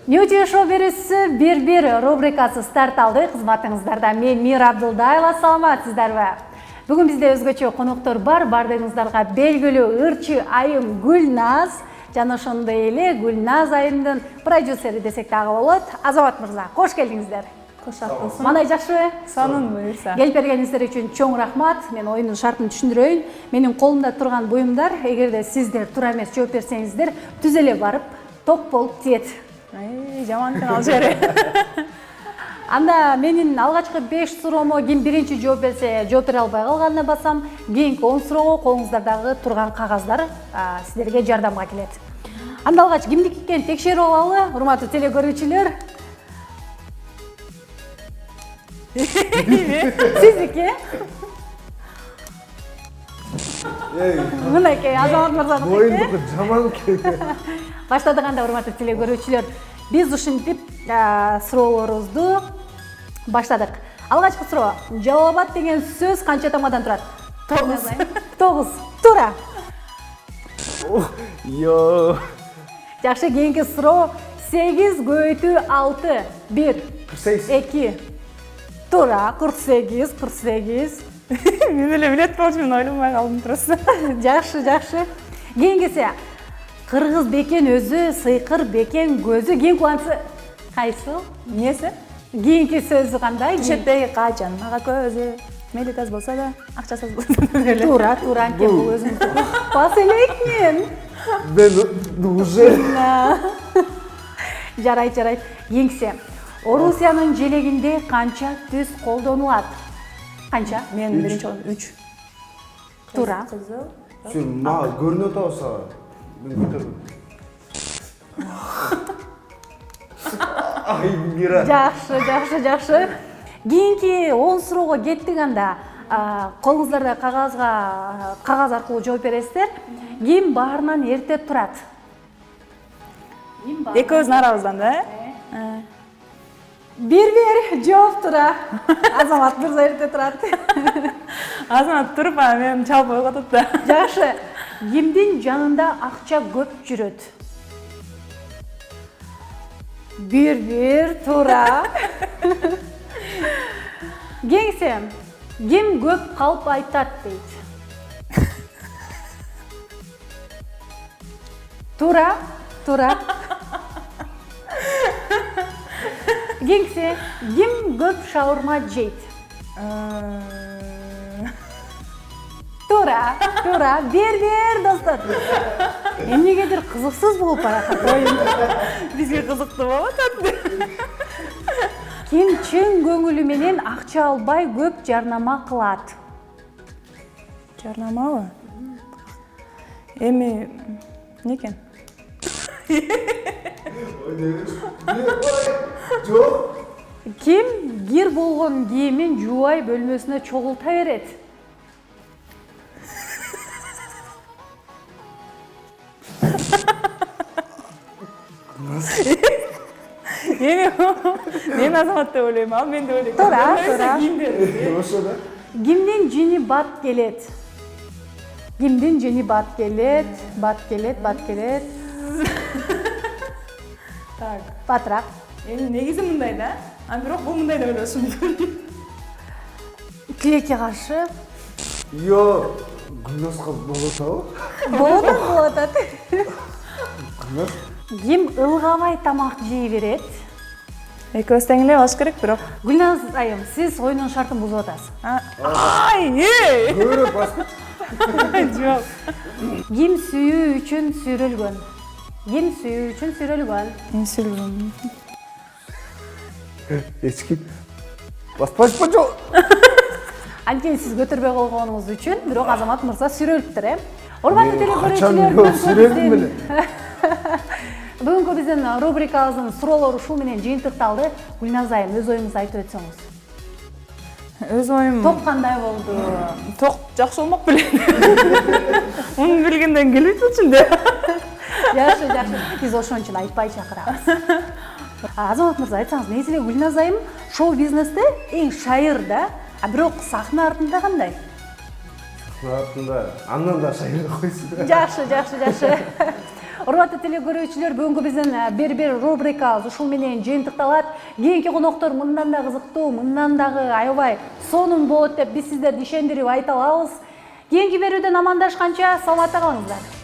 Ньюти шоу берүүсү бир рубрикасы старт алды. Кызматыңыздарда мен Мира Абдулдаева, саламатсыздарбы? Бүгүн бизде өзгөчө коноктор бар. Бардыгыңыздарга белгилүү ырчы айым Гүлназ жана ошондой эле Гүлназ айымдын продюсери десек дагы болот. Азамат мырза, кош келдиңиздер. Кош болсун. Мандай жакшыбы? Сонун буюрса. Келип бергениңиздер үчүн чоң рахмат. Мен оюндун шартын түшүндүрөйүн. Менин колумда турган буюмдар, эгерде сиздер туура эмес жооп берсеңиздер, түз эле барып ток болуп тиет. Жаман экен ал жери. Анда менин алгачкы 5 суроомо ким биринчи жооп берсе, жооп бере албай калганына басам, кийинки 10 суроого колуңуздардагы турган кагаздар сиздерге жардамга келет. Анда алгач кимдики экенин текшерип алалы, урматтуу телекөрүүчүлөр. Сиздики? Мынакей Азамат мырзаныкы. Боюндуку жаман экен. Баштадык анда, урматтуу телекөрүүчүлөр. Биз ушинтип суроолорубузду баштадык. Алгачкы суроо. Жалалабад деген сөз канча тамадан турат? 9. Туура. Йо. Жакшы, кийинки суроо. 8 көбөйтүү 6. 1. 48. 2. Туура. 48. Мен эле билет болчу, мен ойлонбой калдым просто. Жакшы. Кийинкиси. Кыргыз бекен өзү, сыйкыр бекен көзү. Кийинки анысы кайсы? Эмнеси? Кийинки сөзү кандай? Четтеги качан, ага көзү. Мейли таз болсо да, акчасыз болсо да эле. Туура, анткени бул өзүм. Бас элек мен. Ben уже. Жарайт. Кийинкиси. Орусиянын желегинде канча түз колдонулат? Канча? Мен биринчи 3. Туура. Сен ма көрүнөт болсо. Мен көтөрдүм. Ай, Мира. Жакшы. Кийинки 10 суроого кеттик анда. Колуңуздарда кагаз аркылуу жооп бересиздер. Ким баарынан эрте турат? Экөөбүздүн арабыздан да, Бир жооп туура. Азамат мырза эрте турат. Азамат туруп, мен чалып ойготот да. Жакшы. Кимдин жанында акча көп жүрөт? 1 туура. Кийинкиси. Ким көп калп айтат дейт? Туура. Кийинкиси. Ким көп шаурма жейт? Туура. 1 достор. Эмнегедир кызыксыз болуп баратат оюн. Бизге кызыктуу болуп атат. Ким чын көңүлү менен акча албай көп жарнама кылат? Жарнамабы? Эми эмне экен? Жок. Ким кир болгон кийимин жуубай бөлмөсүнө чогулта берет? Мен Азамат деп ойлойм, ал мен деп ойлойм. Туура. Ошо да. Кимдин жини бат келет? Бат келет. Так. Батыраак. Эми негизи мындай да. Бирок бул мындай деп ойлошум мүмкүн. Тилекке каршы. Йо. Гүлназга болот абы? Болот атат. Гүлназ. Ким ылгабай тамак жей берет? Экөөбүз тең эле болуш керек, бирок. Гүлназ айым, сиз оюндун шартын бузуп атасыз. Ай! Көрөп басып. Жок. Ким сүйүү үчүн сүйрөлгөн? Мен сүйлөм. Эч ким. Баспашпа жок. Анткени сиз көтөрбөй койгонуңуз үчүн, бирок Азамат мырза сүрөлүптүр, Урматтуу телекөрүүчүлөр, бүгүнкү биздин рубрикабыздын суроолору ушул менен жыйынтыкталды. Гүлназ айым, өз оюңузду айтып өтсөңүз. Өз оюм. Топ кандай болду? Ток жакшы болмок беле. Муну билгенден келбейт болчумун да. Жакшы. Биз ошон үчүн айтпай чакырабыз. Азамат мырза, айтсаңыз, негизи эле Гүлназ айым шоу бизнесте эң шайыр да, бирок сахна артында кандай? Артында андан да шайыр койсун. Жакшы. урматтуу теле көрүүчүлөр, бүгүнкү биздин бир рубрикабыз ушул менен жыйынтыкталат. Кийинки коноктор мындан да кызыктуу, мындан дагы аябай сонун болот деп биз сиздерди ишендирип айта алабыз. Кийинки берүүдөн амандашканча саламатта калыңыздар.